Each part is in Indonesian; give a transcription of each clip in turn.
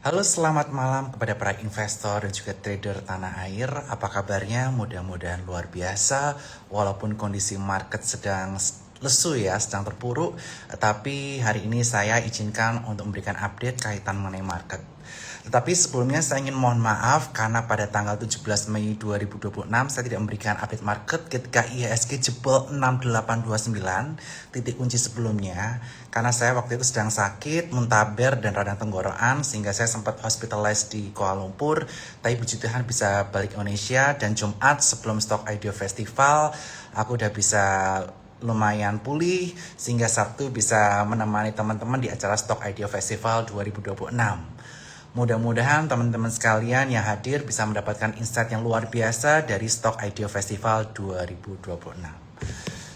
Halo, selamat malam kepada para investor dan juga trader tanah air. Apa kabarnya? Mudah-mudahan luar biasa. Walaupun kondisi market sedang lesu ya, sedang terpuruk. Tapi hari ini saya izinkan untuk memberikan update kaitan mengenai market. Tetapi sebelumnya saya ingin mohon maaf karena pada tanggal 17 Mei 2026 saya tidak memberikan update market ketika IHSG jebol 6829 titik kunci sebelumnya. Karena saya waktu itu sedang sakit, muntaber dan radang tenggorokan sehingga saya sempat hospitalized di Kuala Lumpur. Tapi puji Tuhan bisa balik Indonesia dan Jumat sebelum Stock IDO Festival aku udah bisa lumayan pulih sehingga Sabtu bisa menemani teman-teman di acara Stock IDO Festival 2026. Mudah-mudahan teman-teman sekalian yang hadir bisa mendapatkan insight yang luar biasa dari Stock IDO Festival 2026.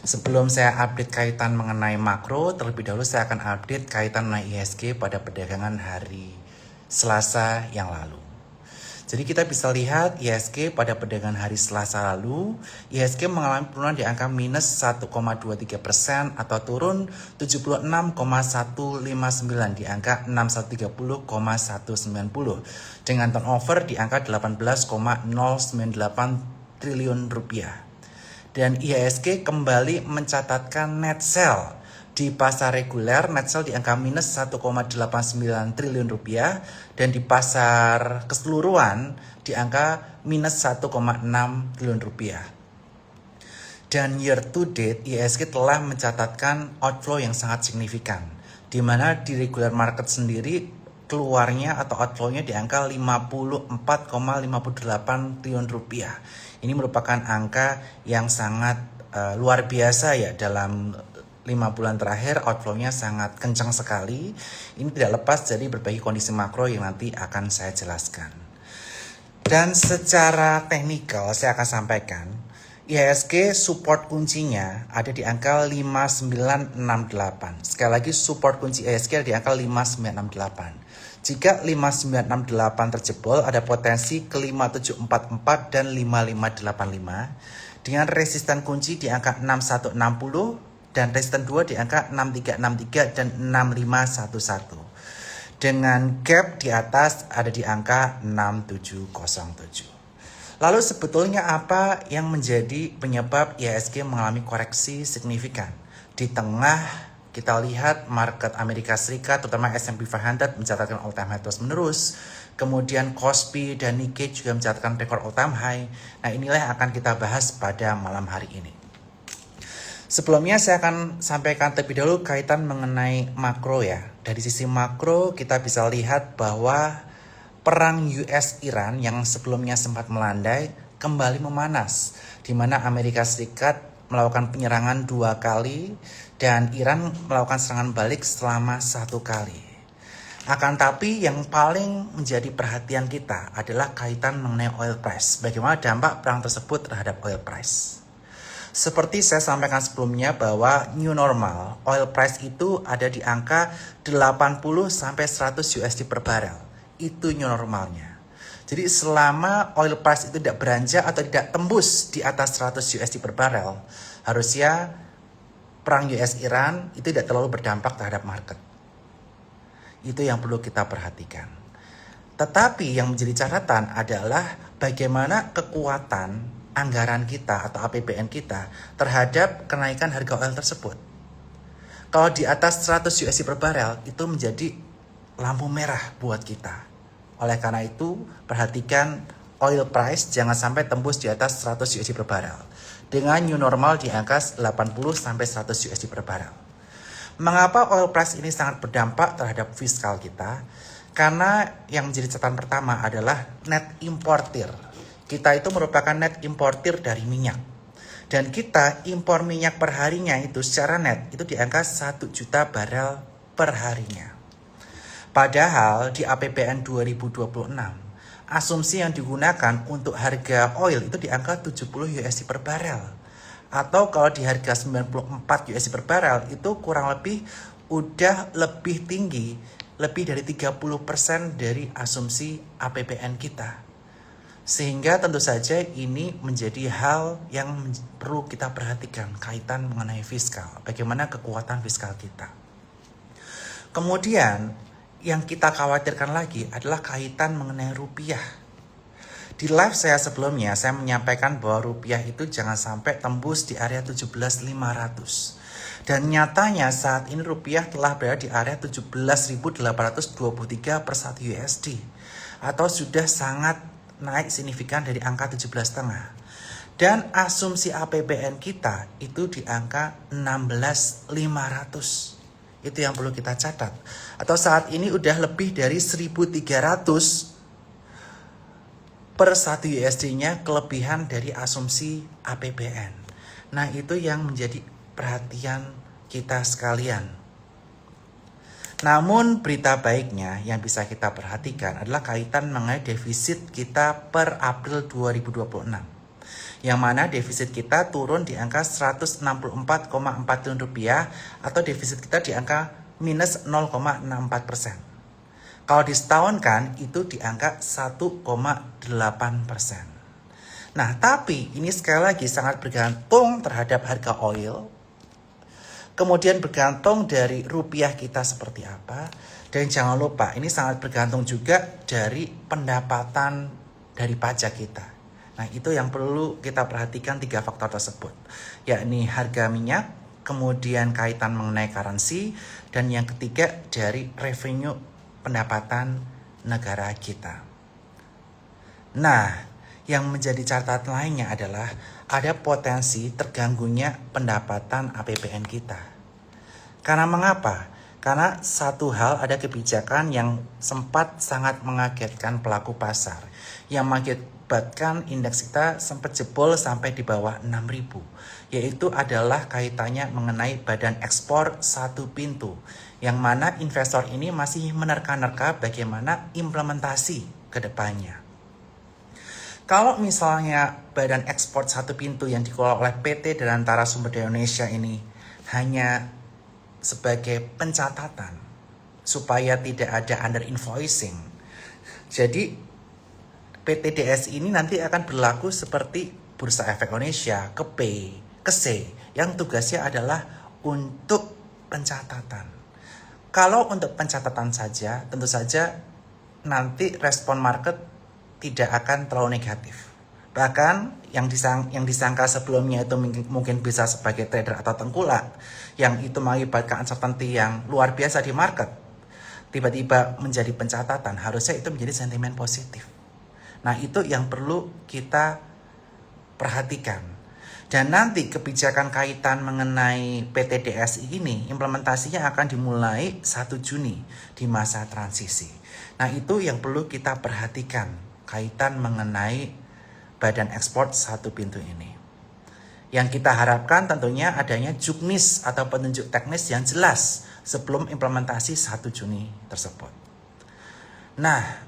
Sebelum saya update kaitan mengenai makro, terlebih dahulu saya akan update kaitan mengenai IHSG pada perdagangan hari Selasa yang lalu. Jadi kita bisa lihat IHSG pada perdagangan hari Selasa lalu, IHSG mengalami penurunan di angka minus 1,23% atau turun 76,159 di angka 6130,190 dengan turnover di angka 18,098 triliun rupiah. Dan IHSG kembali mencatatkan net sell. Di pasar reguler, net sell di angka minus 1,89 triliun rupiah dan di pasar keseluruhan di angka minus 1,6 triliun rupiah. Dan year to date, IHSG telah mencatatkan outflow yang sangat signifikan, di mana di regular market sendiri keluarnya atau outflow-nya di angka 54,58 triliun rupiah. Ini merupakan angka yang sangat luar biasa ya dalam 5 bulan terakhir outflow-nya sangat kencang sekali. Ini tidak lepas dari berbagai kondisi makro yang nanti akan saya jelaskan. Dan secara teknikal saya akan sampaikan, IHSG support kuncinya ada di angka 5968. Sekali lagi support kunci IHSG ada di angka 5968. Jika 5968 terjebol, ada potensi ke 5744 dan 5585 dengan resisten kunci di angka 6160 dan resisten 2 di angka 6363 dan 6511. Dengan gap di atas ada di angka 6707. Lalu sebetulnya apa yang menjadi penyebab IHSG mengalami koreksi signifikan? Di tengah kita lihat market Amerika Serikat terutama S&P 500 mencatatkan all time high terus menerus. Kemudian Kospi dan Nikkei juga mencatatkan rekor all time high. Nah, inilah yang akan kita bahas pada malam hari ini. Sebelumnya saya akan sampaikan terlebih dahulu kaitan mengenai makro ya. Dari sisi makro kita bisa lihat bahwa perang US-Iran yang sebelumnya sempat melandai kembali memanas, di mana Amerika Serikat melakukan penyerangan 2 kali dan Iran melakukan serangan balik selama 1 kali. Akan tapi yang paling menjadi perhatian kita adalah kaitan mengenai oil price. Bagaimana dampak perang tersebut terhadap oil price. Seperti saya sampaikan sebelumnya bahwa new normal oil price itu ada di angka 80 sampai 100 USD per barel. Itu new normalnya. Jadi selama oil price itu tidak beranjak atau tidak tembus di atas 100 USD per barel, harusnya perang US-Iran itu tidak terlalu berdampak terhadap market. Itu yang perlu kita perhatikan. Tetapi yang menjadi catatan adalah bagaimana kekuatan anggaran kita atau APBN kita terhadap kenaikan harga oil tersebut. Kalau di atas 100 USD per barel itu menjadi lampu merah buat kita. Oleh karena itu, perhatikan oil price jangan sampai tembus di atas 100 USD per barel. Dengan new normal di angka 80 sampai 100 USD per barel. Mengapa oil price ini sangat berdampak terhadap fiskal kita? Karena yang menjadi catatan pertama adalah net importer. Kita itu merupakan net importer dari minyak. Dan kita impor minyak per harinya itu secara net itu di angka 1 juta barel per harinya. Padahal di APBN 2026, asumsi yang digunakan untuk harga oil itu di angka 70 USD per barel. Atau kalau di harga 94 USD per barel itu kurang lebih udah lebih tinggi, lebih dari 30% dari asumsi APBN kita. Sehingga tentu saja ini menjadi hal yang perlu kita perhatikan kaitan mengenai fiskal. Bagaimana kekuatan fiskal kita. Kemudian yang kita khawatirkan lagi adalah kaitan mengenai rupiah. Di live saya sebelumnya, saya menyampaikan bahwa rupiah itu jangan sampai tembus di area 17.500. Dan nyatanya saat ini rupiah telah berada di area 17.823 per 1 USD. Atau sudah sangat naik signifikan dari angka 17,5. Dan asumsi APBN kita itu di angka 16.500. Itu yang perlu kita catat. Atau saat ini udah lebih dari 1.300 per 1 USD-nya kelebihan dari asumsi APBN. Nah, itu yang menjadi perhatian kita sekalian. Namun berita baiknya yang bisa kita perhatikan adalah kaitan mengenai defisit kita per April 2026. Yang mana defisit kita turun di angka 164,4 triliun rupiah atau defisit kita di angka minus 0,64%. Kalau disetahunkan itu di angka 1,8%. Nah, tapi ini sekali lagi sangat bergantung terhadap harga oil. Kemudian bergantung dari rupiah kita seperti apa. Dan jangan lupa ini sangat bergantung juga dari pendapatan dari pajak kita. Nah, itu yang perlu kita perhatikan 3 faktor tersebut. Yakni harga minyak, kemudian kaitan mengenai currency, dan yang ketiga dari revenue pendapatan negara kita. Nah, yang menjadi catatan lainnya adalah ada potensi terganggunya pendapatan APBN kita. Karena mengapa? Karena satu hal, ada kebijakan yang sempat sangat mengagetkan pelaku pasar, yang mengakibatkan indeks kita sempat jebol sampai di bawah 6.000, yaitu adalah kaitannya mengenai badan ekspor satu pintu, yang mana investor ini masih menerka-nerka bagaimana implementasi ke depannya. Kalau misalnya badan ekspor satu pintu yang dikelola oleh PT Dirgantara Sumber Daya Indonesia ini hanya sebagai pencatatan supaya tidak ada under invoicing, jadi PT DSI ini nanti akan berlaku seperti Bursa Efek Indonesia, KEPE, KESE, yang tugasnya adalah untuk pencatatan. Kalau untuk pencatatan saja, tentu saja nanti respon market tidak akan terlalu negatif. Bahkan yang disangka sebelumnya itu mungkin bisa sebagai trader atau tengkulak, yang itu mengakibatkan uncertainty yang luar biasa di market, tiba-tiba menjadi pencatatan, harusnya itu menjadi sentimen positif. Nah, itu yang perlu kita perhatikan. Dan nanti kebijakan kaitan mengenai PT DSI ini implementasinya akan dimulai 1 Juni di masa transisi. Nah, itu yang perlu kita perhatikan kaitan mengenai badan ekspor satu pintu ini. Yang kita harapkan tentunya adanya juknis atau petunjuk teknis yang jelas sebelum implementasi 1 Juni tersebut. Nah,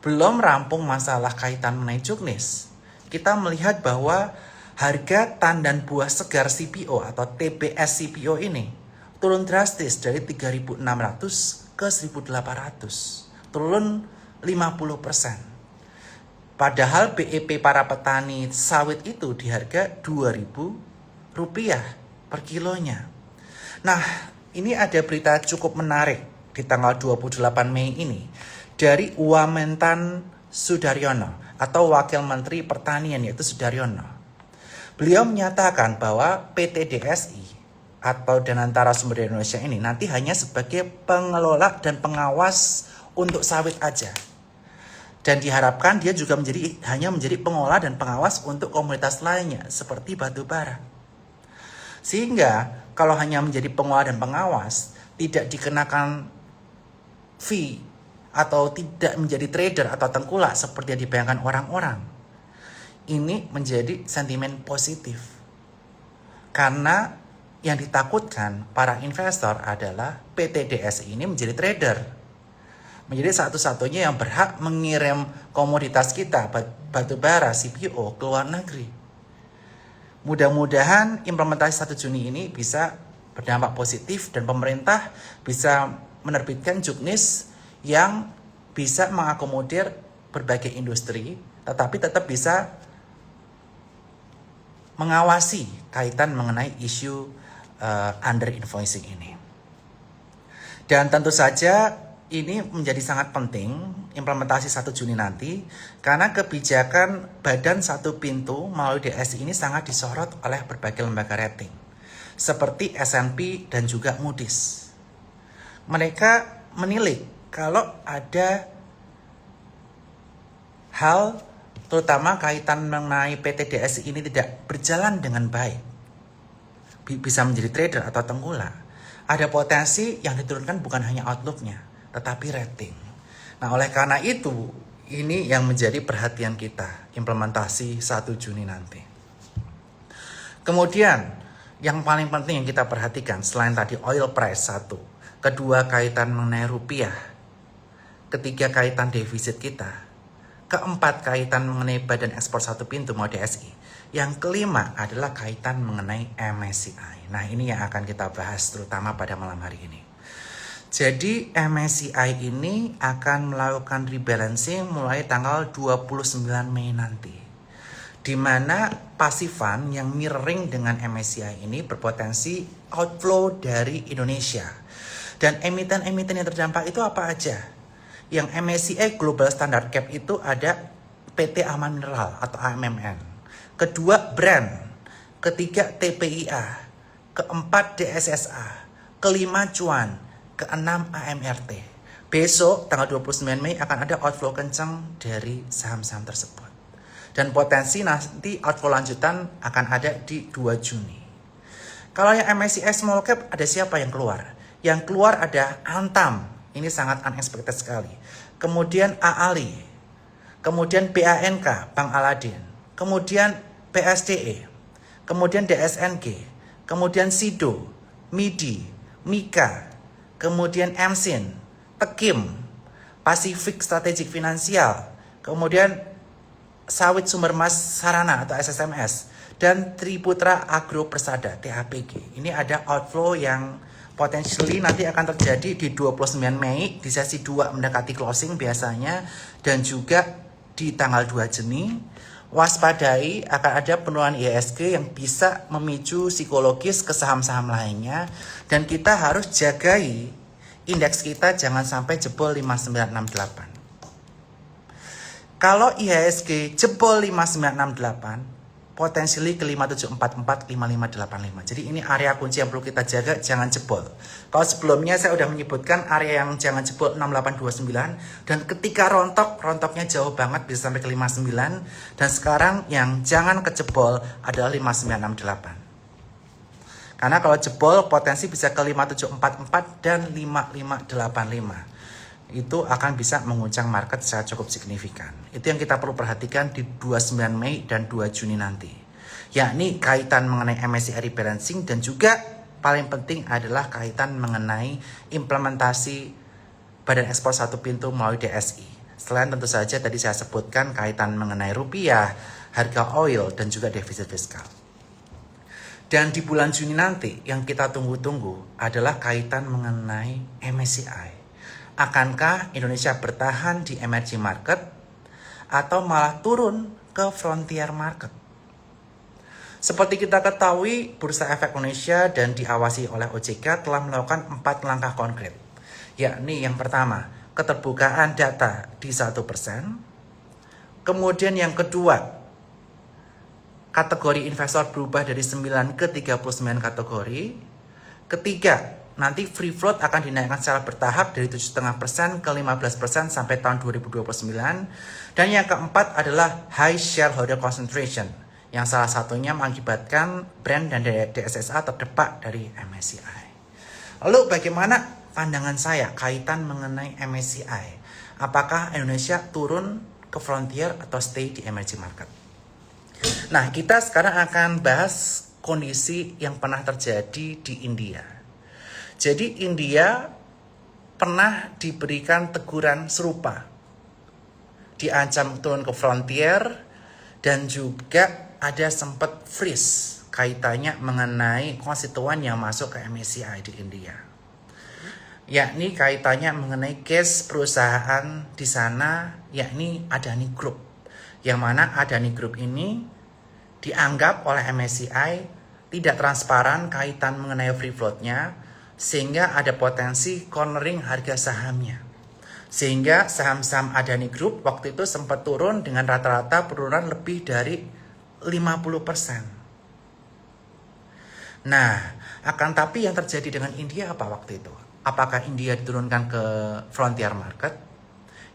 belum rampung masalah kaitan mengenai juknis. Kita melihat bahwa harga tandan buah segar CPO atau TBS CPO ini turun drastis dari 3.600 ke 1.800. Turun 50%. Padahal BEP para petani sawit itu di harga Rp2.000 per kilonya. Nah, ini ada berita cukup menarik di tanggal 28 Mei ini dari Wamentan Sudaryono atau Wakil Menteri Pertanian yaitu Sudaryono. Beliau menyatakan bahwa PT DSI atau Dirgantara Sumber Daya Indonesia ini nanti hanya sebagai pengelola dan pengawas untuk sawit aja. Dan diharapkan dia juga hanya menjadi pengelola dan pengawas untuk komoditas lainnya seperti batu bara. Sehingga kalau hanya menjadi pengelola dan pengawas, tidak dikenakan fee atau tidak menjadi trader atau tengkulak seperti yang dibayangkan orang-orang. Ini menjadi sentimen positif. Karena yang ditakutkan para investor adalah PT DSI ini menjadi trader. Menjadi satu-satunya yang berhak mengirim komoditas kita, batu bara, CPO, ke luar negeri. Mudah-mudahan implementasi 1 Juni ini bisa berdampak positif dan pemerintah bisa menerbitkan juknis yang bisa mengakomodir berbagai industri, tetapi tetap bisa mengawasi kaitan mengenai isu under invoicing ini. Dan tentu saja ini menjadi sangat penting implementasi 1 Juni nanti karena kebijakan badan satu pintu melalui DSI ini sangat disorot oleh berbagai lembaga rating seperti S&P dan juga Moody's. Mereka menilik kalau ada hal terutama kaitan mengenai PT DSI ini tidak berjalan dengan baik, bisa menjadi trader atau tengkulak, ada potensi yang diturunkan bukan hanya outlook-nya tetapi rating. Nah, oleh karena itu, ini yang menjadi perhatian kita, implementasi 1 Juni nanti. Kemudian, yang paling penting yang kita perhatikan, selain tadi oil price 1, kedua kaitan mengenai rupiah, ketiga kaitan defisit kita, keempat kaitan mengenai badan ekspor satu pintu mau DSI, yang kelima adalah kaitan mengenai MSCI. Nah, ini yang akan kita bahas terutama pada malam hari ini. Jadi MSCI ini akan melakukan rebalancing mulai tanggal 29 Mei nanti. Di mana pasifan yang mirroring dengan MSCI ini berpotensi outflow dari Indonesia. Dan emiten-emiten yang terdampak itu apa aja? Yang MSCI Global Standard Cap itu ada PT Aman Mineral atau AMMN. Kedua Brand. Ketiga TPIA. Keempat DSSA. Kelima Cuan. Keenam AMRT. Besok tanggal 29 Mei akan ada outflow kencang dari saham-saham tersebut. Dan potensi nanti outflow lanjutan akan ada di 2 Juni. Kalau yang MSCI Small Cap ada siapa yang keluar? Yang keluar ada Antam. Ini sangat unexpected sekali. Kemudian AALI. Kemudian BANK, Bank Aladin. Kemudian PSDE. Kemudian DSNG. Kemudian SIDO. MIDI. MIKA. Kemudian MSIN, Tekim, Pacific Strategic Financial, kemudian Sawit Sumber Mas Sarana atau SSMS, dan Triputra Agro Persada, THPG. Ini ada outflow yang potentially nanti akan terjadi di 29 Mei, di sesi 2 mendekati closing biasanya, dan juga di tanggal 2 Juni. Waspadai akan ada penurunan IHSG yang bisa memicu psikologis ke saham-saham lainnya, dan kita harus jagai indeks kita jangan sampai jebol 5968. Kalau IHSG jebol 5968, potensially ke 5744, 5585. Jadi ini area kunci yang perlu kita jaga, jangan jebol. Kalau sebelumnya saya udah menyebutkan area yang jangan jebol 6829, dan ketika rontoknya jauh banget bisa sampai ke 59, dan sekarang yang jangan kejebol adalah 5968. Karena kalau jebol potensi bisa ke 5744 dan 5585. Itu akan bisa menguncang market secara cukup signifikan. Itu yang kita perlu perhatikan di 29 Mei dan 2 Juni nanti. Yakni kaitan mengenai MSCI rebalancing, dan juga paling penting adalah kaitan mengenai implementasi badan ekspor satu pintu melalui DSI. Selain tentu saja tadi saya sebutkan kaitan mengenai rupiah, harga oil, dan juga defisit fiskal. Dan di bulan Juni nanti yang kita tunggu-tunggu adalah kaitan mengenai MSCI. Akankah Indonesia bertahan di emerging market atau malah turun ke frontier market? Seperti kita ketahui, Bursa Efek Indonesia dan diawasi oleh OJK telah melakukan 4 langkah konkret. Yakni yang pertama, keterbukaan data di 1%. Kemudian yang kedua, kategori investor berubah dari 9 ke 39 kategori. Ketiga, nanti free float akan dinaikkan secara bertahap dari 7,5% ke 15% sampai tahun 2029. Dan yang keempat adalah high shareholder concentration, yang salah satunya mengakibatkan brand dan DSSA terdepak dari MSCI. Lalu bagaimana pandangan saya kaitan mengenai MSCI? Apakah Indonesia turun ke frontier atau stay di emerging market? Nah, kita sekarang akan bahas kondisi yang pernah terjadi di India. Jadi India pernah diberikan teguran serupa, diancam turun ke frontier, dan juga ada sempat freeze kaitannya mengenai konstituen yang masuk ke MSCI di India. Yakni kaitannya mengenai case perusahaan di sana, yakni Adani Group. Yang mana Adani Group ini dianggap oleh MSCI tidak transparan kaitan mengenai free float-nya, sehingga ada potensi cornering harga sahamnya. Sehingga saham-saham Adani Group waktu itu sempat turun dengan rata-rata penurunan lebih dari 50%. Nah, akan tapi yang terjadi dengan India apa waktu itu? Apakah India diturunkan ke frontier market?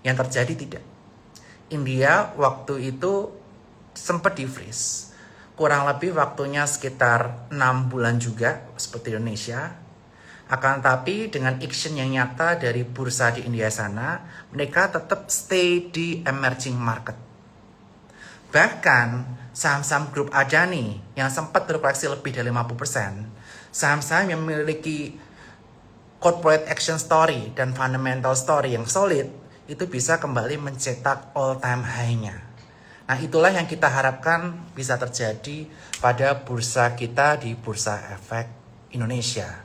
Yang terjadi tidak. India waktu itu sempat di freeze. Kurang lebih waktunya sekitar 6 bulan juga seperti Indonesia. Akan tapi dengan action yang nyata dari bursa di India sana, mereka tetap stay di emerging market. Bahkan saham-saham grup Adani yang sempat berkoreksi lebih dari 50%, saham-saham yang memiliki corporate action story dan fundamental story yang solid, itu bisa kembali mencetak all time high-nya. Nah, itulah yang kita harapkan bisa terjadi pada bursa kita di Bursa Efek Indonesia.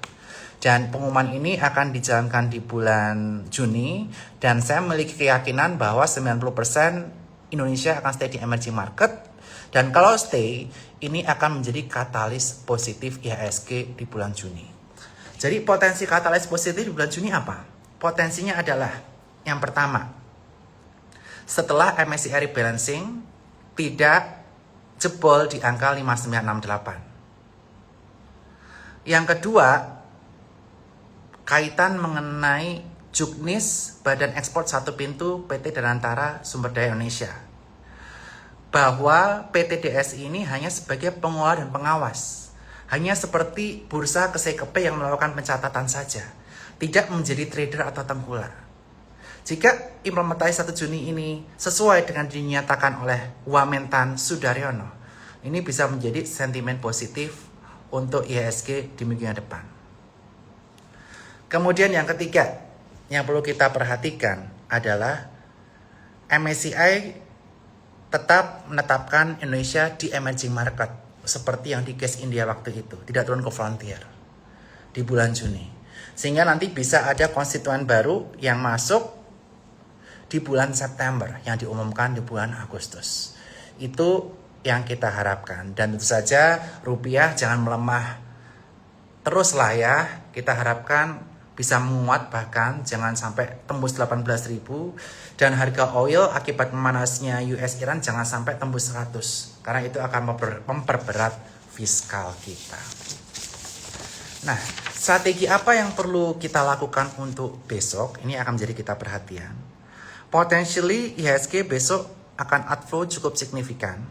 Dan pengumuman ini akan dijalankan di bulan Juni, dan saya memiliki keyakinan bahwa 90% Indonesia akan stay di emerging market, dan kalau stay, ini akan menjadi katalis positif IHSG di bulan Juni. Jadi potensi katalis positif di bulan Juni apa? Potensinya adalah yang pertama, setelah MSCI rebalancing tidak jebol di angka 5968. Yang kedua, kaitan mengenai Juknis Badan Ekspor Satu Pintu PT Danantara Sumber Daya Indonesia, bahwa PT DSI ini hanya sebagai pengelola dan pengawas, hanya seperti bursa KSEKP yang melakukan pencatatan saja, tidak menjadi trader atau tengkulak. Jika implementasi 1 Juni ini sesuai dengan dinyatakan oleh Wamentan Sudaryono, ini bisa menjadi sentimen positif untuk IHSG di minggu yang depan. Kemudian yang ketiga yang perlu kita perhatikan adalah MSCI tetap menetapkan Indonesia di emerging market seperti yang di case India waktu itu, tidak turun ke frontier di bulan Juni. Sehingga nanti bisa ada konstituen baru yang masuk di bulan September yang diumumkan di bulan Agustus. Itu yang kita harapkan, dan tentu saja rupiah jangan melemah terus lah ya. Kita harapkan bisa menguat, bahkan jangan sampai tembus 18.000, dan harga oil akibat memanasnya US Iran jangan sampai tembus 100 karena itu akan memperberat fiskal kita. Nah, strategi apa yang perlu kita lakukan untuk besok? Ini akan menjadi kita perhatian. Potentially IHSG besok akan outflow cukup signifikan.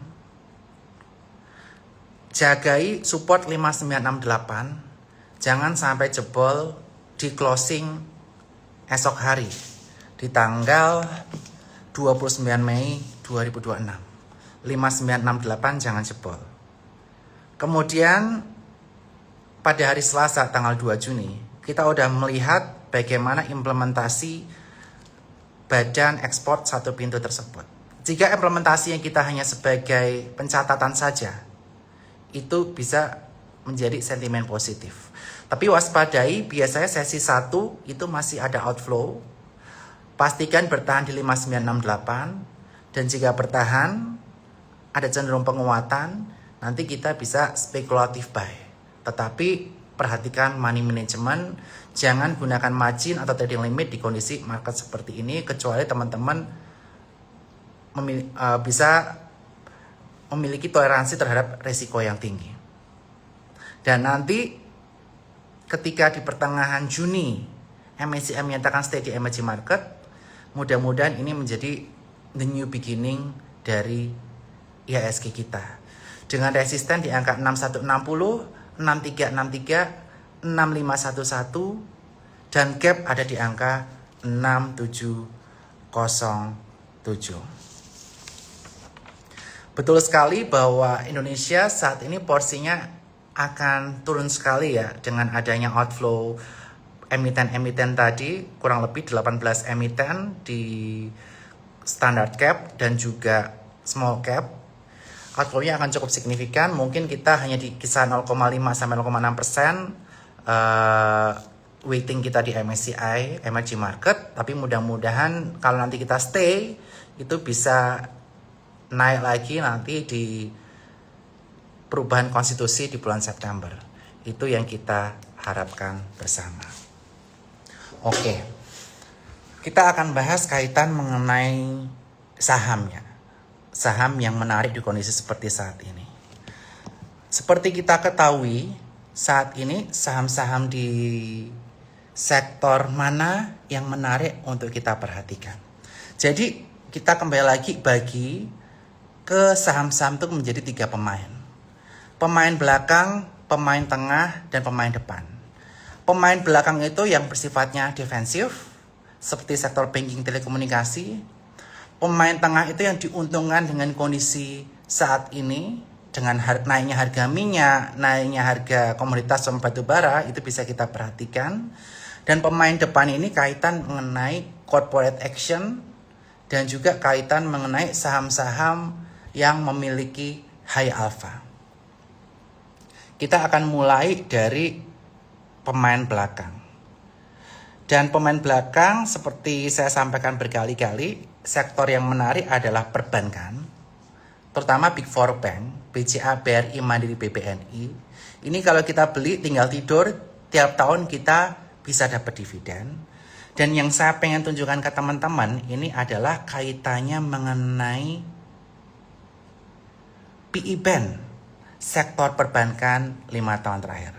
Jagai support 5968, jangan sampai jebol di closing esok hari di tanggal 29 Mei 2026. 5968 jangan jebol. Kemudian pada hari Selasa tanggal 2 Juni, kita udah melihat bagaimana implementasi Badan Ekspor Satu Pintu tersebut. Jika implementasi yang kita hanya sebagai pencatatan saja, itu bisa menjadi sentimen positif. Tapi waspadai, biasanya sesi 1 itu masih ada outflow. Pastikan bertahan di 5968, dan jika bertahan ada cenderung penguatan, nanti kita bisa spekulatif buy. Tetapi perhatikan money management, jangan gunakan margin atau trading limit di kondisi market seperti ini, kecuali teman-teman bisa memiliki toleransi terhadap risiko yang tinggi. Dan nanti ketika di pertengahan Juni MSCI menyatakan stay di emerging market, mudah-mudahan ini menjadi the new beginning dari IHSG kita. Dengan resisten di angka 6160, 6363, 6511, dan gap ada di angka 6707. Betul sekali bahwa Indonesia saat ini porsinya akan turun sekali ya, dengan adanya outflow emiten-emiten tadi, kurang lebih 18 emiten di standard cap dan juga small cap. Outflow-nya akan cukup signifikan, mungkin kita hanya di kisaran 0,5-0,6% weighting kita di MSCI emerging market, tapi mudah-mudahan kalau nanti kita stay itu bisa naik lagi nanti di perubahan konstitusi di bulan September. Itu yang kita harapkan bersama. Oke. Kita akan bahas kaitan mengenai sahamnya. Saham yang menarik di kondisi seperti saat ini. Seperti kita ketahui, saat ini saham-saham di sektor mana yang menarik untuk kita perhatikan. Jadi kita kembali lagi bagi ke saham-saham itu menjadi 3 pemain. Pemain belakang, pemain tengah, dan pemain depan. Pemain belakang itu yang bersifatnya defensif, seperti sektor banking telekomunikasi. Pemain tengah itu yang diuntungkan dengan kondisi saat ini, dengan naiknya harga minyak, naiknya harga komoditas sama batu bara, itu bisa kita perhatikan. Dan pemain depan ini kaitan mengenai corporate action dan juga kaitan mengenai saham-saham yang memiliki high alpha. Kita akan mulai dari pemain belakang. Dan pemain belakang seperti saya sampaikan berkali-kali, sektor yang menarik adalah perbankan, terutama Big Four Bank, BCA, BRI, Mandiri, BBNI. Ini kalau kita beli tinggal tidur, tiap tahun kita bisa dapat dividen. Dan yang saya pengen tunjukkan ke teman-teman, ini adalah kaitannya mengenai PE band, sektor perbankan 5 tahun terakhir.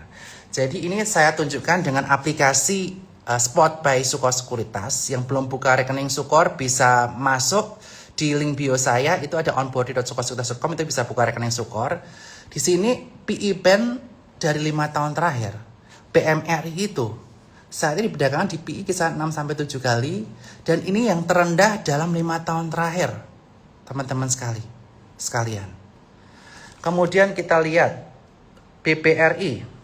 Jadi ini saya tunjukkan dengan aplikasi Spot by Sukor Sekuritas. Yang belum buka rekening Sukor bisa masuk di link bio saya, itu ada onboarding.sukorsekuritas.com, itu bisa buka rekening Sukor. Di sini PE band dari 5 tahun terakhir. PMRI itu saat ini perdagangan di PE kisar 6-7 kali, dan ini yang terendah dalam 5 tahun terakhir, teman-teman sekalian. Kemudian kita lihat BBRI.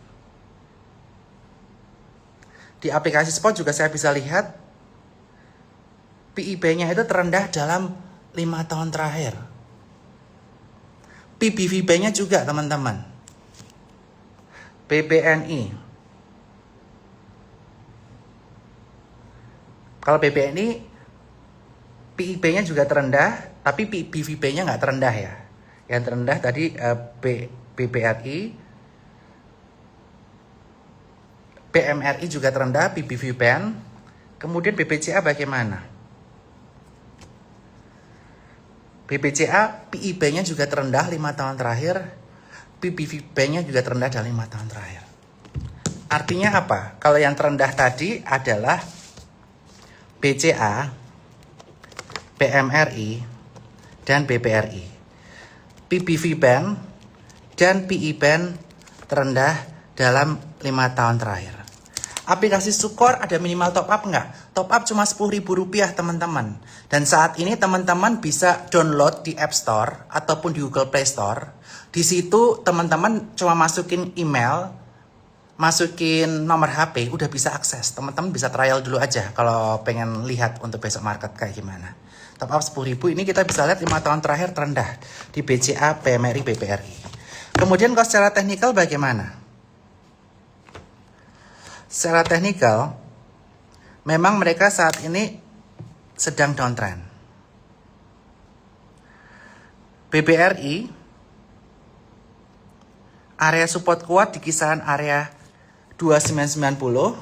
Di aplikasi Spot juga saya bisa lihat PIB-nya itu terendah dalam 5 tahun terakhir. PBVB-nya juga teman-teman. BBNI. Kalau BBNI PIB-nya juga terendah, tapi PBVB-nya nggak terendah ya. Yang terendah tadi BBRI, PMRI juga terendah, PBV Band. Kemudian BBCA bagaimana? BBCA PIB-nya juga terendah 5 tahun terakhir, PBV Band-nya juga terendah dalam 5 tahun terakhir. Artinya apa? Kalau yang terendah tadi adalah BCA, PMRI, dan BBRI. PBV Band dan PI Band terendah dalam 5 tahun terakhir. Aplikasi Sukor ada minimal top up nggak? Top up cuma Rp10.000 teman-teman. Dan saat ini teman-teman bisa download di App Store ataupun di Google Play Store. Di situ teman-teman cuma masukin email, masukin nomor HP, udah bisa akses. Teman-teman bisa trial dulu aja kalau pengen lihat untuk besok market kayak gimana. Top up 10.000 ini kita bisa lihat 5 tahun terakhir terendah di BCA, PMRI, BBRI. Kemudian kalau secara teknikal bagaimana? Secara teknikal, memang mereka saat ini sedang downtrend. BBRI, area support kuat di kisaran area 2990.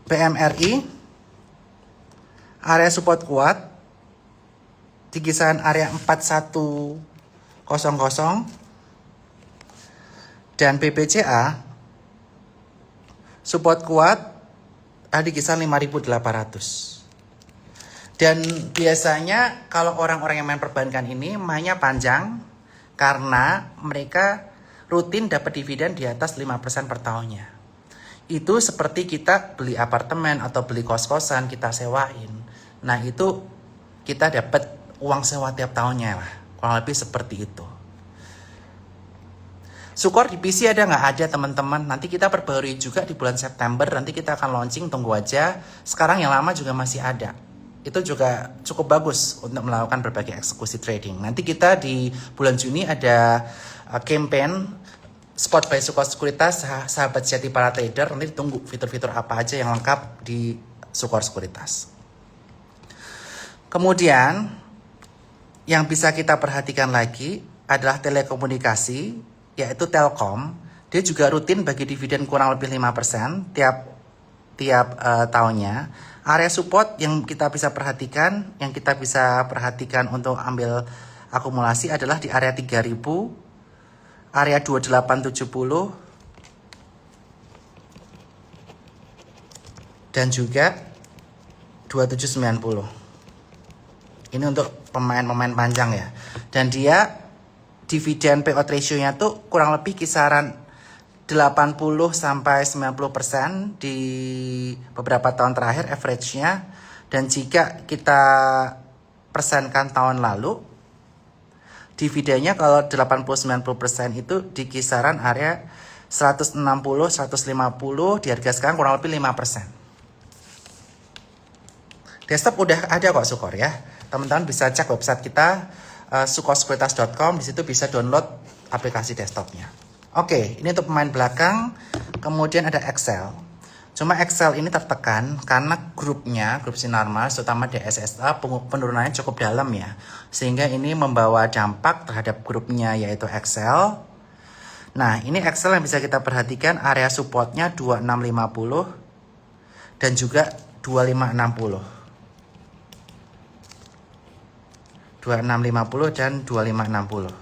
PMRI, area support kuat di kisaran area 4100. Dan BBCA support kuat di kisaran 5.800. Dan biasanya kalau orang-orang yang main perbankan ini mainnya panjang karena mereka rutin dapat dividen di atas 5% per tahunnya. Itu seperti kita beli apartemen atau beli kos-kosan kita sewain. Nah itu kita dapat uang sewa tiap tahunnya lah. Kurang lebih seperti itu. Sukor di PC ada nggak? Ada teman-teman. Nanti kita perbarui juga di bulan September. Nanti kita akan launching, tunggu aja. Sekarang yang lama juga masih ada. Itu juga cukup bagus untuk melakukan berbagai eksekusi trading. Nanti kita di bulan Juni ada campaign Spot by Sukor Sekuritas, sahabat sejati para trader. Nanti tunggu fitur-fitur apa aja yang lengkap di Sukor Sekuritas. Kemudian yang bisa kita perhatikan lagi adalah telekomunikasi, yaitu Telkom. Dia juga rutin bagi dividen kurang lebih 5% tiap tahunnya. Area support yang kita bisa perhatikan, untuk ambil akumulasi adalah di area 3000, area 2870, dan juga 2790. Ini untuk pemain panjang ya. Dan dia dividen payout ratio-nya tuh kurang lebih kisaran 80 sampai 90% di beberapa tahun terakhir average-nya. Dan jika kita persenkan tahun lalu, dividennya kalau 80-90% itu di kisaran area 160-150, di harga sekarang kurang lebih 5%. Desktop udah ada kok Sukor ya. Teman-teman bisa cek website kita sukorsekuritas.com, di situ bisa download aplikasi desktopnya. Oke, ini untuk pemain belakang. Kemudian ada Excel. Cuma Excel ini tertekan karena grup Sinarmas, terutama di SSA, penurunannya cukup dalam ya. Sehingga ini membawa dampak terhadap grupnya, yaitu Excel. Nah, ini Excel yang bisa kita perhatikan, area supportnya 2650 dan juga 2560. 2650 dan 2560.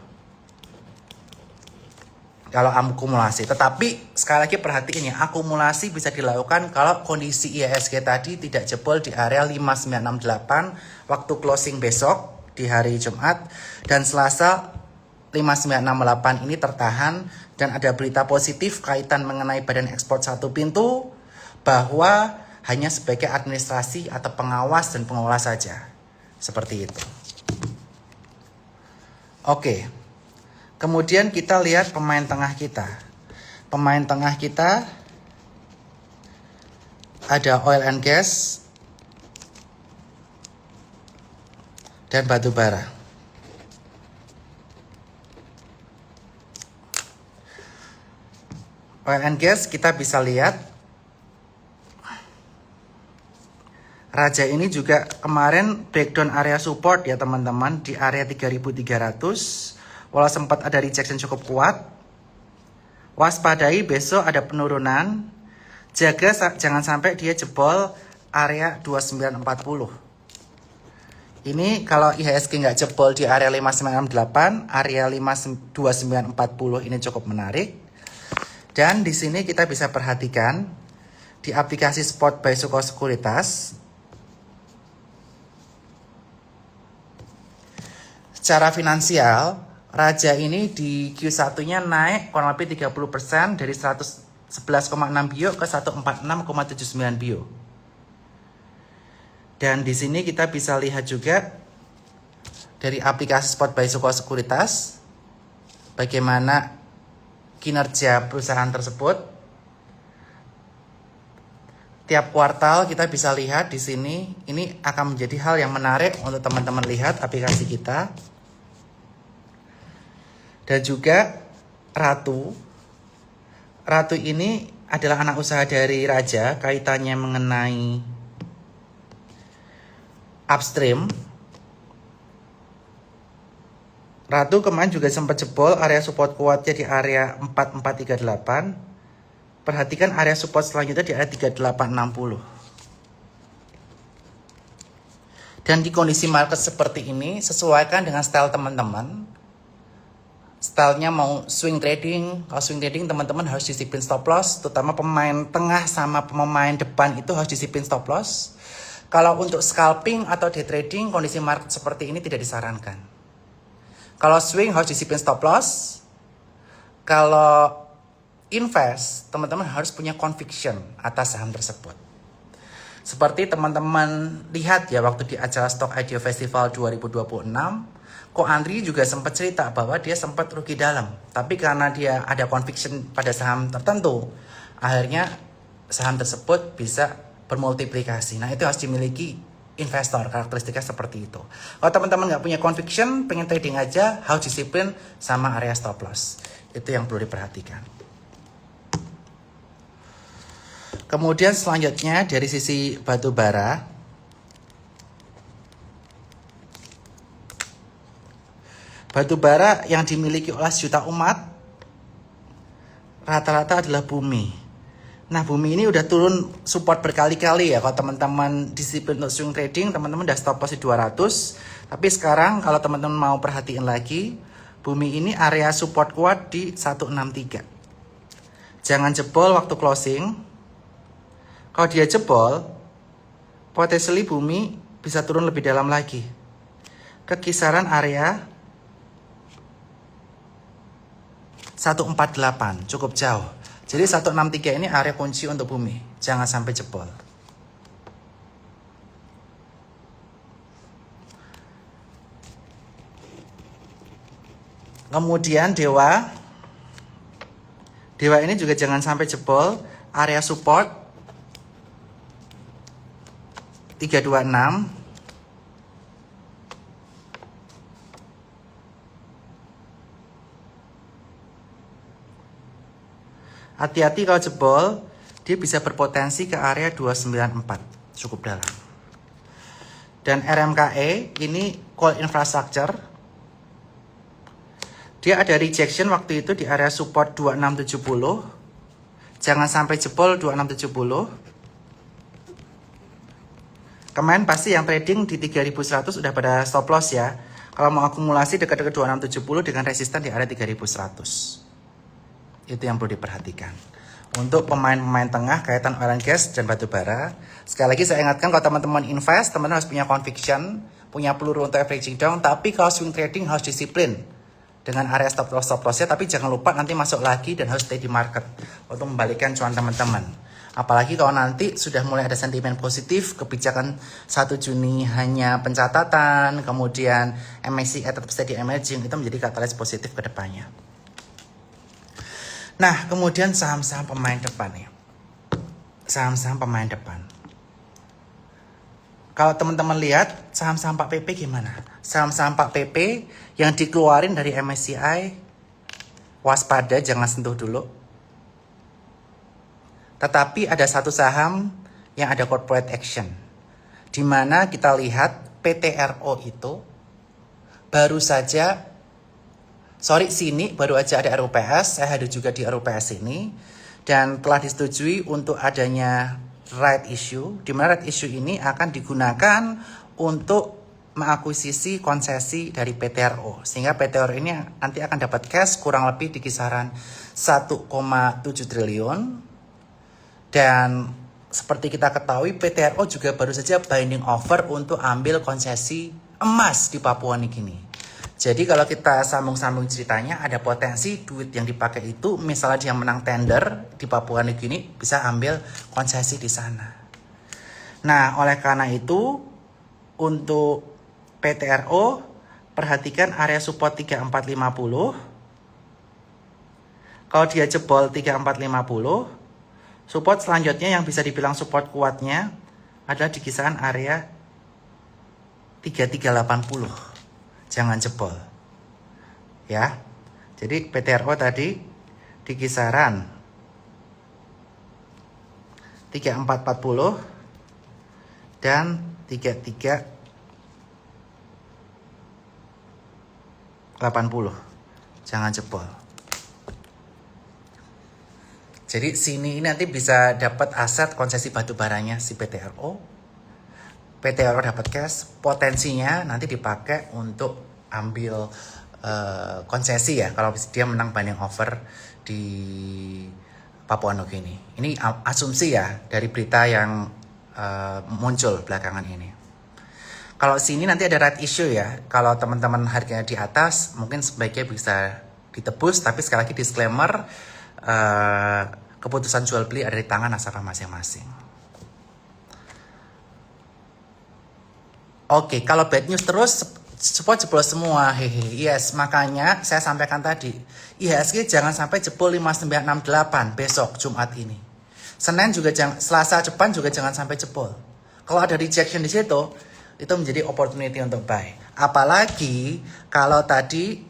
Kalau akumulasi, tetapi sekali lagi perhatiin ya, akumulasi bisa dilakukan kalau kondisi IHSG tadi tidak jebol di area 5968 waktu closing besok di hari Jumat, dan Selasa 5968 ini tertahan dan ada berita positif kaitan mengenai badan ekspor satu pintu bahwa hanya sebagai administrasi atau pengawas dan pengelola saja. Seperti itu. Oke. Kemudian kita lihat pemain tengah kita. Pemain tengah kita ada oil and gas dan batu bara. Oil and gas kita bisa lihat Raja ini juga kemarin breakdown area support ya teman-teman di area 3300. Walau sempat ada rejection cukup kuat, waspadai besok ada penurunan. Jaga jangan sampai dia jebol area 2940. Ini kalau IHSG nggak jebol di area 5968, area 2940 ini cukup menarik. Dan di sini kita bisa perhatikan di aplikasi Spot by Sukor Sekuritas. Secara finansial, Raja ini di Q1-nya naik kurang lebih 30% dari 111,6 bio ke 146,79 bio. Dan di sini kita bisa lihat juga dari aplikasi Spot by Sukor Sekuritas bagaimana kinerja perusahaan tersebut. Tiap kuartal kita bisa lihat di sini, ini akan menjadi hal yang menarik untuk teman-teman lihat aplikasi kita. Dan juga Ratu ini adalah anak usaha dari Raja, kaitannya mengenai upstream. Ratu kemarin juga sempat jebol area support kuatnya di area 4438. Perhatikan area support selanjutnya di area 3860. Dan di kondisi market seperti ini, sesuaikan dengan style teman-teman. Stylenya mau swing trading. Kalau swing trading teman-teman harus disiplin stop loss, terutama pemain tengah sama pemain depan itu harus disiplin stop loss. Kalau untuk scalping atau day trading, kondisi market seperti ini tidak disarankan. Kalau swing harus disiplin stop loss. Kalau invest, teman-teman harus punya conviction atas saham tersebut. Seperti teman-teman lihat ya waktu di acara Stock IDO Festival 2026, Ko Andri juga sempat cerita bahwa dia sempat rugi dalam. Tapi karena dia ada conviction pada saham tertentu, akhirnya saham tersebut bisa bermultiplikasi. Nah, itu harus dimiliki investor, karakteristiknya seperti itu. Kalau teman-teman nggak punya conviction, pengen trading aja, harus disiplin sama area stop loss. Itu yang perlu diperhatikan. Kemudian selanjutnya dari sisi batu bara. Batu bara yang dimiliki oleh sejuta umat rata-rata adalah bumi. Nah, bumi ini udah turun support berkali-kali ya. Kalau teman-teman disiplin untuk swing trading, teman-teman udah stop loss di 200. Tapi sekarang kalau teman-teman mau perhatiin lagi, bumi ini area support kuat di 163. Jangan jebol waktu closing. Kalau dia jebol, potensially bumi bisa turun lebih dalam lagi. Ke kisaran area 148, cukup jauh. Jadi 163 ini area kunci untuk bumi. Jangan sampai jebol. Kemudian Dewa ini juga jangan sampai jebol. Area support 326. Hati-hati kalau jebol, dia bisa berpotensi ke area 294, cukup dalam. Dan RMKE ini call infrastructure. Dia ada rejection waktu itu di area support 2670. Jangan sampai jebol 2670. Kemarin pasti yang trading di 3100 udah pada stop loss ya. Kalau mau akumulasi dekat-dekat 2670 dengan resisten di area 3100. Itu yang perlu diperhatikan. Untuk pemain-pemain tengah kaitan oil and gas dan batu bara, sekali lagi saya ingatkan kalau teman-teman invest, teman-teman harus punya conviction, punya peluru untuk averaging down, tapi kalau swing trading harus disiplin dengan area stop lossnya, tapi jangan lupa nanti masuk lagi dan harus stay di market untuk membalikan cuan teman-teman. Apalagi kalau nanti sudah mulai ada sentimen positif, kebijakan 1 Juni hanya pencatatan, kemudian MSCI tetap steady emerging, itu menjadi katalis positif ke depannya. Nah, kemudian saham-saham pemain depan ya. Saham-saham pemain depan. Kalau teman-teman lihat saham-saham Pak PP gimana? Saham-saham Pak PP yang dikeluarin dari MSCI, waspada, jangan sentuh dulu. Tetapi ada satu saham yang ada corporate action. Di mana kita lihat PTRO itu baru saja sini baru aja ada RUPS, saya hadir juga di RUPS ini, dan telah disetujui untuk adanya right issue, di mana right issue ini akan digunakan untuk mengakuisisi konsesi dari PTRO, sehingga PTRO ini nanti akan dapat cash kurang lebih di kisaran 1,7 triliun, dan seperti kita ketahui PTRO juga baru saja binding offer untuk ambil konsesi emas di Papua Nugini. Jadi kalau kita sambung-sambung ceritanya, ada potensi duit yang dipakai itu, misalnya dia menang tender di Papua Nugini, bisa ambil konsesi di sana. Nah, oleh karena itu, untuk PTRO, perhatikan area support 3450. Kalau dia jebol 3450, support selanjutnya yang bisa dibilang support kuatnya adalah di kisaran area 3380. Jangan jebol. Ya. Jadi PTRO tadi di kisaran 3440 dan 3380. Jangan jebol. Jadi sini nanti bisa dapat aset konsesi batu baranya si PTRO. PTRO dapat cash, potensinya nanti dipakai untuk ambil konsesi ya kalau dia menang binding offer di Papua Nugini. Ini asumsi ya dari berita yang muncul belakangan ini. Kalau sini nanti ada right issue ya. Kalau teman-teman harganya di atas mungkin sebaiknya bisa ditebus, tapi sekali lagi disclaimer, keputusan jual beli ada di tangan nasabah masing-masing. Oke, kalau bad news terus support jebol semua. Yes, makanya saya sampaikan tadi, IHSG jangan sampai jebol 5968 besok Jumat ini. Senin juga Selasa depan juga jangan sampai jebol. Kalau ada rejection di situ, itu menjadi opportunity untuk buy. Apalagi kalau tadi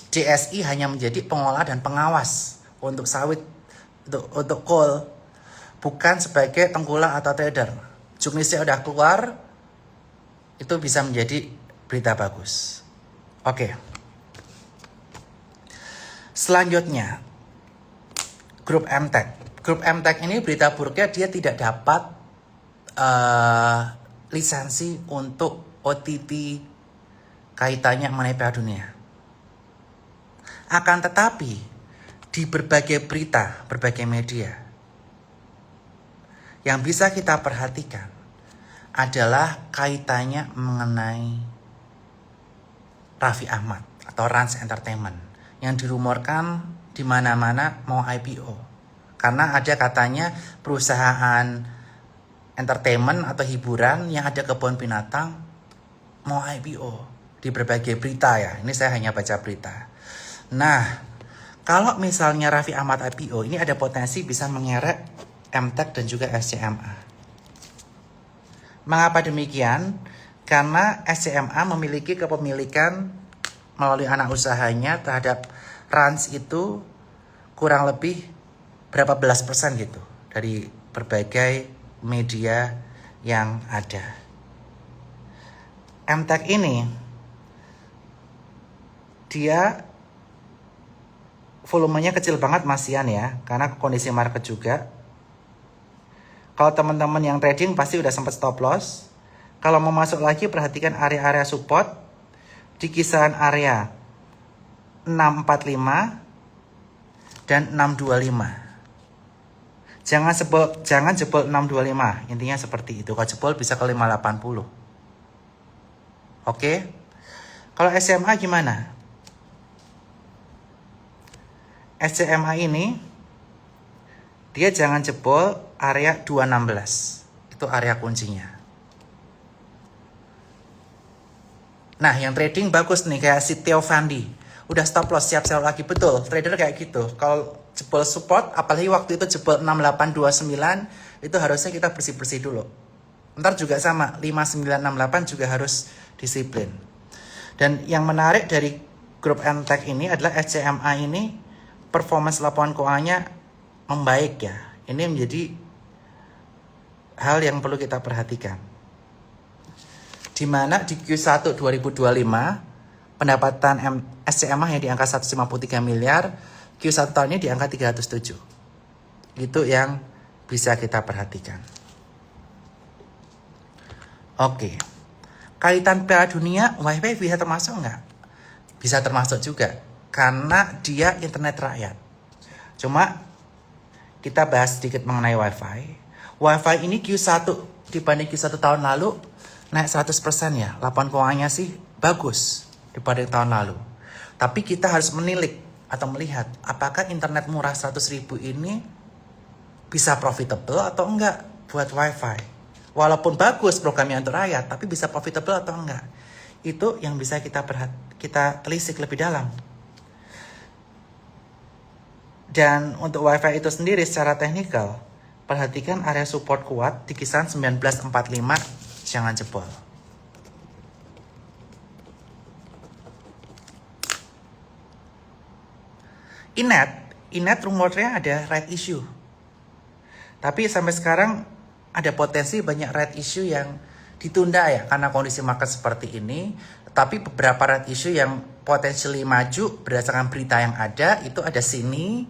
DSI hanya menjadi pengolah dan pengawas untuk sawit, untuk coal, bukan sebagai tengkulak atau trader. Juknisnya udah keluar, itu bisa menjadi berita bagus. Oke. Selanjutnya, Grup MTech. Grup MTech ini berita buruknya dia tidak dapat lisensi untuk OTT kaitannya mengenai Piala Dunia. Akan tetapi di berbagai berita, berbagai media yang bisa kita perhatikan adalah kaitannya mengenai Raffi Ahmad atau Rans Entertainment yang dirumorkan di mana-mana mau IPO. Karena ada katanya perusahaan entertainment atau hiburan yang ada kebun binatang mau IPO di berbagai berita ya. Ini saya hanya baca berita. Nah, kalau misalnya Raffi Ahmad IPO, ini ada potensi bisa mengerek MTech dan juga SCMA. Mengapa demikian? Karena SCMA memiliki kepemilikan melalui anak usahanya terhadap Rans itu kurang lebih berapa belas persen gitu dari berbagai media yang ada. MTech ini dia volumenya kecil banget Masian ya, karena kondisi market juga. Kalau teman-teman yang trading pasti udah sempat stop loss. Kalau mau masuk lagi perhatikan area-area support di kisaran area 645 dan 625. Jangan jebol 625, intinya seperti itu. Kalau jebol bisa ke 580. Oke. Kalau SMA gimana? SCMA ini dia jangan jebol area 216. Itu area kuncinya. Nah, yang trading bagus nih kayak si Theo Fandi. Udah stop loss, siap sell lagi. Betul, trader kayak gitu. Kalau jebol support, apalagi waktu itu jebol 6829, itu harusnya kita bersih-bersih dulu. Ntar juga sama, 5968 juga harus disiplin. Dan yang menarik dari grup MTech ini adalah SCMA ini performance laporan keuangannya membaik ya. Ini menjadi hal yang perlu kita perhatikan. Di mana di Q1 2025 pendapatan SCMA yang di angka 153 miliar, Q1 tahun ini di angka 307. Itu yang bisa kita perhatikan. Oke. Kaitan Piala Dunia, WiFi bisa termasuk nggak? Bisa termasuk juga. Karena dia internet rakyat. Cuma kita bahas sedikit mengenai WiFi. WiFi ini Q1 dibanding Q1 tahun lalu naik 100% ya. Laporan keuangannya sih bagus dibanding tahun lalu. Tapi kita harus menilik atau melihat apakah internet murah 100.000 ini bisa profitable atau enggak buat WiFi. Walaupun bagus programnya untuk rakyat, tapi bisa profitable atau enggak. Itu yang bisa kita telisik lebih dalam. Dan untuk WiFi itu sendiri secara teknikal, perhatikan area support kuat di kisaran 1945, jangan jebol. Inet rumornya ada right issue. Tapi sampai sekarang ada potensi banyak right issue yang ditunda ya karena kondisi market seperti ini. Tapi beberapa right issue yang potentially maju berdasarkan berita yang ada itu ada sini,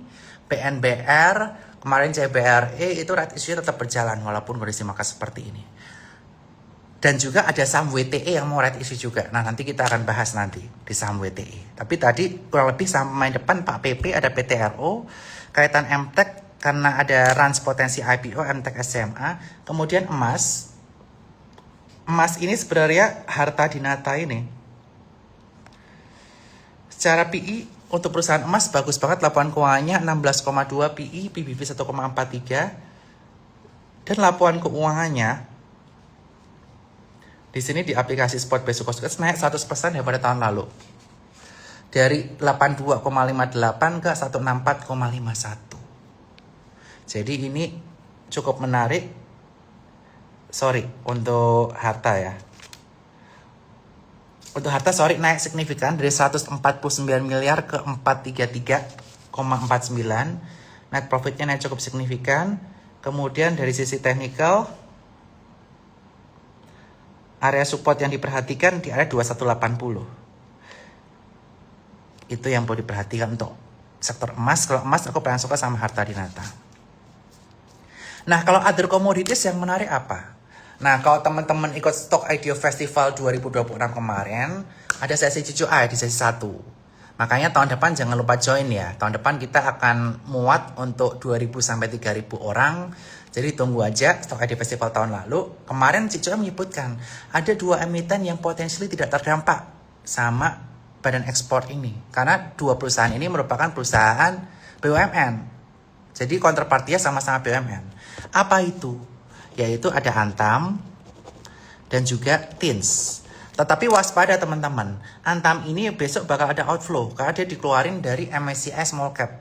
PNBR, kemarin CBRE itu right issue tetap berjalan walaupun kondisi market seperti ini. Dan juga ada saham WTE yang mau right issue juga. Nah nanti kita akan bahas nanti di saham WTE. Tapi tadi kurang lebih saham pemain depan Pak PP ada PTRO, kaitan MTech karena ada Rans potensi IPO MTech SCMA. Kemudian emas. Emas ini sebenarnya harta dinata ini. Secara PI untuk perusahaan emas bagus banget, laporan keuangannya 16,2 PI, PBB 1,43. Dan laporan keuangannya di sini di aplikasi Spot Besok naik 100% daripada tahun lalu. Dari 82,58 ke 164,51. Jadi ini cukup menarik. Sorry, untuk harta ya. Untuk harta naik signifikan dari 149 miliar ke 433,49. Net profitnya naik cukup signifikan. Kemudian dari sisi teknikal, area support yang diperhatikan di area 2180. Itu yang perlu diperhatikan untuk sektor emas. Kalau emas aku paling suka sama Harta Dinata. Nah, kalau other commodities yang menarik apa? Nah, kalau teman-teman ikut Stock IDO Festival 2026 kemarin, ada sesi CCI di sesi 1. Makanya tahun depan jangan lupa join ya. Tahun depan kita akan muat untuk 2.000 sampai 3.000 orang. Jadi tunggu aja Stock IDO Festival tahun lalu. Kemarin CCI menyebutkan ada 2 emiten yang potensial tidak terdampak sama badan ekspor ini. Karena 2 perusahaan ini merupakan perusahaan BUMN. Jadi counterparty-nya sama-sama BUMN. Apa itu? Yaitu ada Antam dan juga TINS. Tetapi waspada teman-teman, Antam ini besok bakal ada outflow karena dia dikeluarin dari MSCI Small Cap.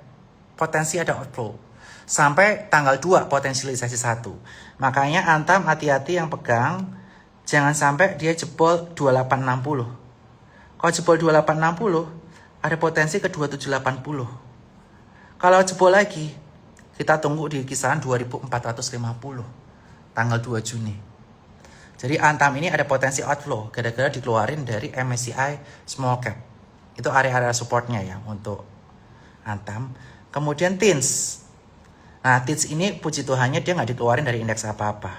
Potensi ada outflow. Sampai tanggal 2 potensialisasi 1. Makanya Antam hati-hati yang pegang, jangan sampai dia jebol 2860. Kalau jebol 2860, ada potensi ke 2780. Kalau jebol lagi, kita tunggu di kisaran 2450 tanggal 2 Juni. Jadi Antam ini ada potensi outflow gara-gara dikeluarin dari MSCI Small Cap. Itu area-area supportnya ya untuk Antam. Kemudian TINS. Nah, TINS ini puji Tuhannya dia nggak dikeluarin dari indeks apa-apa.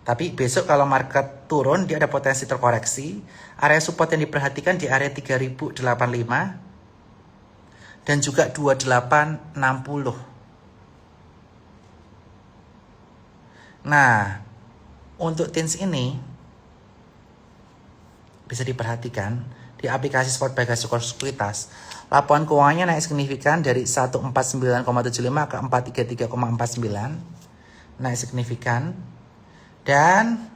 Tapi besok kalau market turun dia ada potensi terkoreksi. Area support yang diperhatikan di area 3085 dan juga 2860. Nah, untuk TINS ini bisa diperhatikan di aplikasi Spot Bagas Sukor Sekuritas. Laporan keuangannya naik signifikan dari 149,75 ke 433,49. Naik signifikan. Dan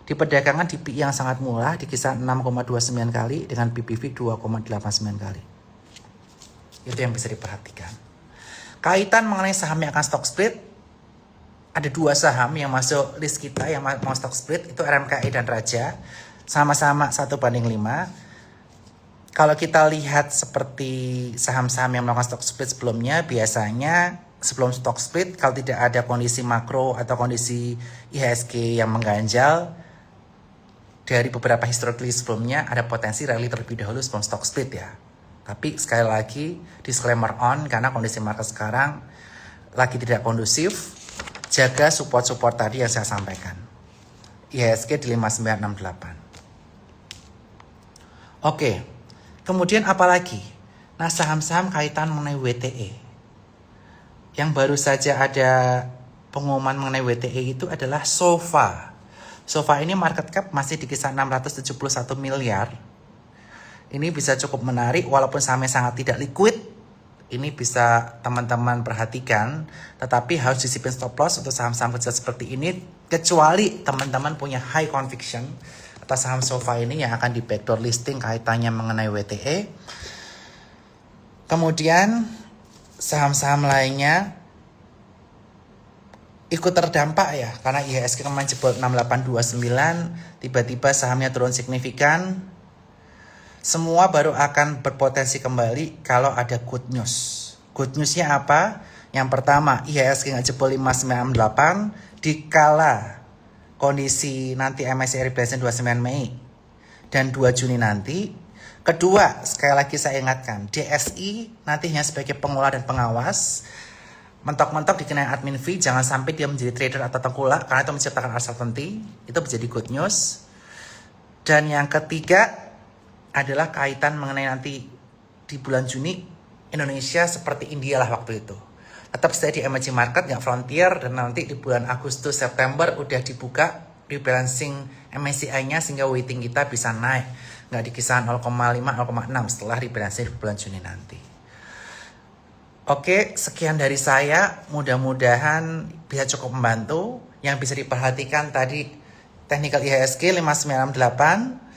di perdagangan di PI yang sangat murah di kisaran 6,29 kali dengan PBV 2,89 kali. Itu yang bisa diperhatikan. Kaitan mengenai saham yang akan stock split, ada 2 saham yang masuk list kita yang mau stock split, itu RMKI dan Raja. Sama-sama 1:5. Kalau kita lihat seperti saham-saham yang melakukan stock split sebelumnya, biasanya sebelum stock split, kalau tidak ada kondisi makro atau kondisi IHSG yang mengganjal, dari beberapa historically sebelumnya ada potensi rally terlebih dahulu sebelum stock split ya. Tapi sekali lagi, disclaimer on, karena kondisi market sekarang lagi tidak kondusif. Jaga support-support tadi yang saya sampaikan. IHSG di 5968. Oke. Kemudian apa lagi? Nah, saham-saham kaitan mengenai WTE. Yang baru saja ada pengumuman mengenai WTE itu adalah SOFA. SOFA ini market cap masih di kisaran 671 miliar. Ini bisa cukup menarik walaupun sahamnya sangat tidak liquid. Ini bisa teman-teman perhatikan, tetapi harus disiplin stop loss untuk saham-saham kecil seperti ini, kecuali teman-teman punya high conviction atas saham SOFA ini yang akan di backdoor listing kaitannya mengenai WTE. Kemudian saham-saham lainnya ikut terdampak ya, karena IHSG kemarin jebol 6829, tiba-tiba sahamnya turun signifikan. Semua baru akan berpotensi kembali kalau ada good news. Good newsnya apa? Yang pertama, IHSG nggak jebol 598 dikala kondisi nanti MSCI rebalancing 29 Mei dan 2 Juni nanti. Kedua, sekali lagi saya ingatkan, DSI nanti hanya sebagai pengelola dan pengawas. Mentok-mentok dikenai admin fee, jangan sampai dia menjadi trader atau tengkulak karena itu menciptakan uncertainty. Itu menjadi good news. Dan yang ketiga adalah kaitan mengenai nanti di bulan Juni Indonesia seperti India lah waktu itu. Tetap stay di emerging market, nggak frontier, dan nanti di bulan Agustus September udah dibuka rebalancing MSCI-nya sehingga weighting kita bisa naik, nggak di kisaran 0,5-0,6 setelah rebalancing di bulan Juni nanti. Oke, sekian dari saya. Mudah-mudahan bisa cukup membantu. Yang bisa diperhatikan tadi technical IHSG 5968.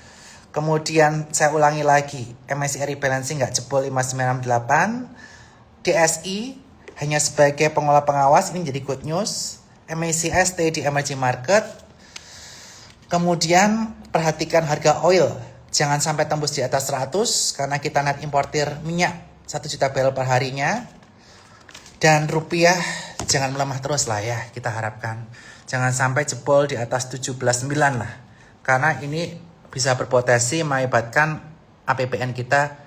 Kemudian saya ulangi lagi, MSCI rebalancing nggak jebol 5968. DSI hanya sebagai pengelola pengawas, ini jadi good news. MSCI stay di emerging market. Kemudian perhatikan harga oil, jangan sampai tembus di atas 100 karena kita net importir minyak 1 juta barrel per harinya. Dan rupiah jangan melemah terus lah ya, kita harapkan. Jangan sampai jebol di atas 17.9 lah. Karena ini bisa berpotensi mengakibatkan APBN kita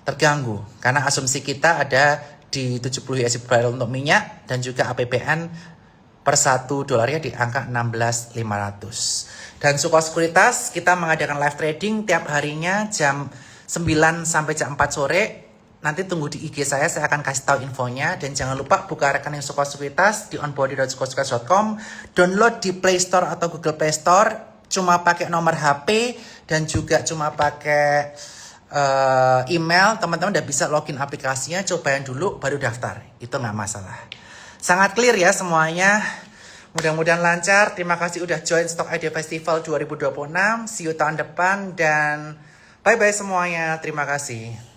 terganggu karena asumsi kita ada di 70 US per barrel untuk minyak dan juga APBN per 1 dolarnya di angka 16.500. Dan Suko Sekuritas kita mengadakan live trading tiap harinya jam 9 sampai jam 4 sore. Nanti tunggu di IG saya akan kasih tahu infonya. Dan jangan lupa buka rekening Suko Sekuritas di onbody.sukosekuritas.com. Download di Play Store atau Google Play Store. Cuma pakai nomor HP dan juga cuma pakai email. Teman-teman udah bisa login aplikasinya, cobain dulu baru daftar. Itu nggak masalah. Sangat clear ya semuanya. Mudah-mudahan lancar. Terima kasih udah join Stock Idea Festival 2026. See you tahun depan dan bye-bye semuanya. Terima kasih.